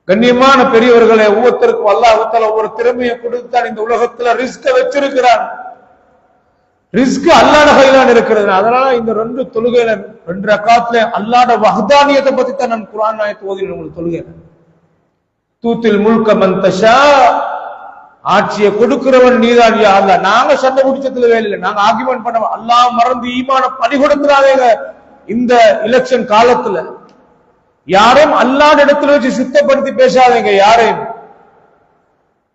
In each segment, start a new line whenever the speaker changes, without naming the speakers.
கண்ணியமான பெரியவர்களை ஒவ்வொருத்தருக்கும் அல்லாஹ் ஒவ்வொரு திறமையை கொடுத்தான். இந்த உலகத்துல ரிஸ்க வச்சிருக்கிறான். ரிஸ்க் அல்லாஹ்வுடைய கையில இருக்கிறது. அதனால இந்த 2 தொழுகையில 2 ரக்காத்துல அல்லாஹ்வுடைய வஹ்தானியத்தை பத்தி தான் நான் குர்ஆன் ஆயத் ஓதினேன் உங்களுக்கு தொழுகையில. தூத்தில் முல்க மன் தஷா, ஆட்சியை கொடுக்கிறவன் நீதான் யா அல்லாஹ். நாங்க சண்டை முடிச்சதுல வேலை இல்லை, நாங்க ஆர்கியூமென்ட் பண்ண அல்லாஹ் மறந்து ஈமான பறி கொடுத்துறாதேங்க. இந்த எலெக்ஷன் காலத்துல யாரும் அல்லாஹ்வுடைய இடத்துல வச்சு சுத்தப்படுத்தி பேசாதீங்க. யாரையும்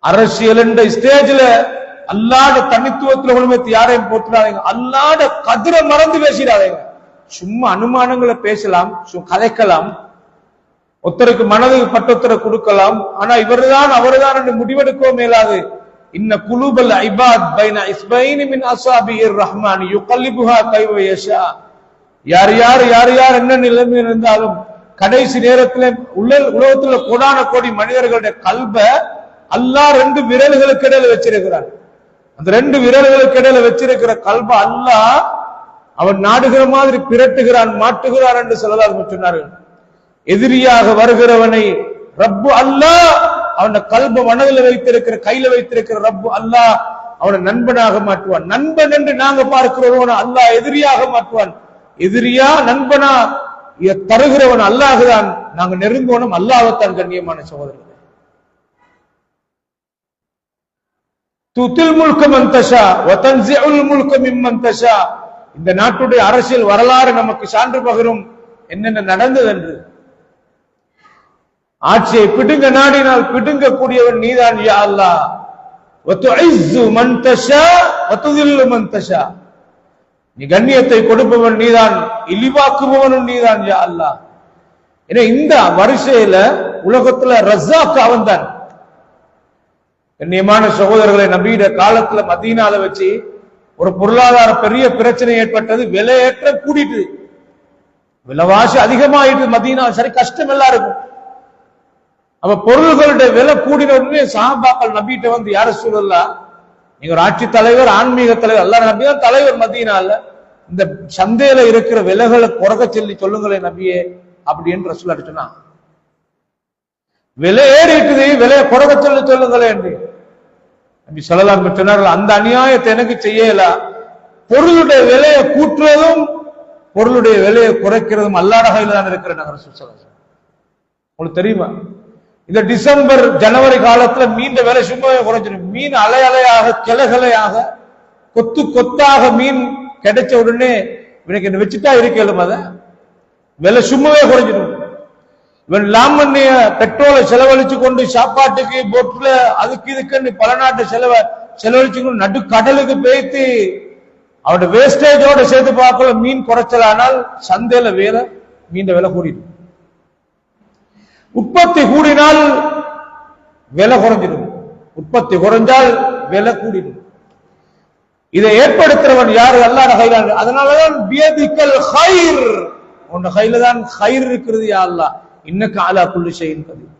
அரசியல் என்ற ஸ்டேஜ்ல அல்லாஹ்வுடைய தனித்துவத்துல உண்மைத்து யாரையும் போட்டுறாதீங்க. அல்லாஹ்வுடைய கதிரை மறந்து பேசிடாதீங்க. சும்மா அனுமானங்களை பேசலாம், கலைக்கலாம், ஒருத்தருக்கு மனதுக்கு பட்டொத்தரை கொடுக்கலாம். ஆனா இவர்தான் அவர்தான் என்று முடிவெடுக்கவும் மேலாது. இன்ன குலூபல் இபாத் பைன இஸ்பைனி மின் அஸாபிர் ரஹ்மான் யுகல்லிபுஹா கைஃப யஷா. யார் யார் என்ன நிலைமை இருந்தாலும் கடைசி நேரத்தில் உலகத்தில் கோடான கோடி மனிதர்களுடைய கல்ப அல்லாஹ் 2 விரல்களுக்கு இடையில வச்சிருக்கிறான். அந்த 2 விரல்களுக்கு இடையில வச்சிருக்கிற கல்ப அல்லாஹ் அவன் நாடுகிற மாதிரி பிரட்டுகிறான், மாட்டுகிறான் என்று சொல்லலாம் சொன்னார்கள். எதிரியாக வருகிறவனை ரப்பு அல்லாஹ் அவன கல்ப மனதில் வைத்திருக்கிற கையில வைத்திருக்கிற ரப்பு அல்லாஹ் அவனை நண்பனாக மாற்றுவான். நண்பன் என்று நாங்க பார்க்கிறவன் அல்லாஹ் எதிரியாக மாற்றுவான். எதிரியா நண்பனா தருகிறவன் அல்லாஹுதான். நாங்க நெருங்குவனும் அல்லாஹ்வைத்தான். கண்ணியமான சகோதரர்களே, துத்தில் முல்க மன் தஷா வ தன்ஸிஉல் முல்க மிம்மன் தஷா. இந்த நாட்டுடைய அரசியல் வரலாறு நமக்கு சான்று பகரும் என்னென்ன நடந்தது என்று. ஆட்சியை பிடுங்க நாடினால் பிடுங்க கூடியவன் நீதான் யா அல்லாஹ். வ துஇஸ்ஸு மன் தஷா வ துதில்லு மன் தஷா. நீ கண்ணியத்தை கொடுப்பவன் நீதான், இழிவாக்குபவனும் நீதான் யா அல்லாஹ். ஏன்னா இந்த வரிசையில உலகத்துல ரஸாக் அவன் தான். கண்ணியமான சகோதரர்களை, நபியுடைய காலத்துல மதீனால வச்சு ஒரு பொருளாதார பெரிய பிரச்சனை ஏற்பட்டது. விலையேற்ற கூடிட்டு, விலைவாசி அதிகமாயிட்டு மதீனா. சரி, கஷ்டம் எல்லாருக்கும். அப்ப பொருள்களுடைய விலை கூடின உடனே சஹாபாக்கள் நபிகிட்ட வந்து, யார ரசூலல்லாஹ், நீங்க ஒரு ஆட்சி தலைவர், ஆன்மீக தலைவர், அல்லாஹ் நபி தான் தலைவர் மதீனால, இந்த சந்தையில இருக்கிற விலைகளை குறைக்க சொல்லி சொல்லுங்களேன் நபியே அப்படின்னு ரசூலுல்லாஹ் சொன்னா. விலை ஏறிட்டுது, விலையை குறைக்க சொல்லி சொல்லுங்களேன் நபி ஸல்லல்லாஹு அலைஹி வஸல்லம் சொன்னார்கள், அந்த அநியாயத்தை எனக்கு செய்யல. பொருளுடைய விலையை கூட்டுறதும் பொருளுடைய விலையை குறைக்கிறதும் அல்லாஹ்வுடைய கையில தான் இருக்கிற ரசூலுல்லாஹ் ஸல்லல்லாஹு அலைஹி வஸல்லம். உங்களுக்கு தெரியுமா, இந்த டிசம்பர் ஜனவரி காலத்துல மீன் விலை சும்மாவே குறைஞ்சிடும். மீன் அலை அலையாக கிளைகளையாக கொத்து கொத்தாக மீன் கிடைச்ச உடனே இவனுக்கு என்ன வச்சுட்டா இருக்கலும், அத விலை சும்மாவே குறைஞ்சிடும். இவன் லாமண்ணிய பெட்ரோலை செலவழிச்சு கொண்டு சாப்பாட்டுக்கு போட்டுல அதுக்கு இதுக்குன்னு பல நாட்டு செலவழிச்சு கொண்டு நடு கடலுக்கு பேய்த்து அவனோட வேஸ்டேஜோட சேர்த்து பார்க்கல மீன் குறைச்சலானால் சந்தையில வேலை மீன் விலை கூடிடும். உற்பத்தி கூடினால் விலை குறைஞ்சிடும், உற்பத்தி குறைஞ்சால் விலை கூடிடும். இதை ஏற்படுத்துறவன் யாரு? அல்லாஹ்வுடைய கையில. அதனாலதான் பியதிக்கல் கைர், உன் கையில தான் கைர் இருக்கிறது யா அல்லாஹ், இன்னக அலா குல்லி ஷைஇன் கதீர்.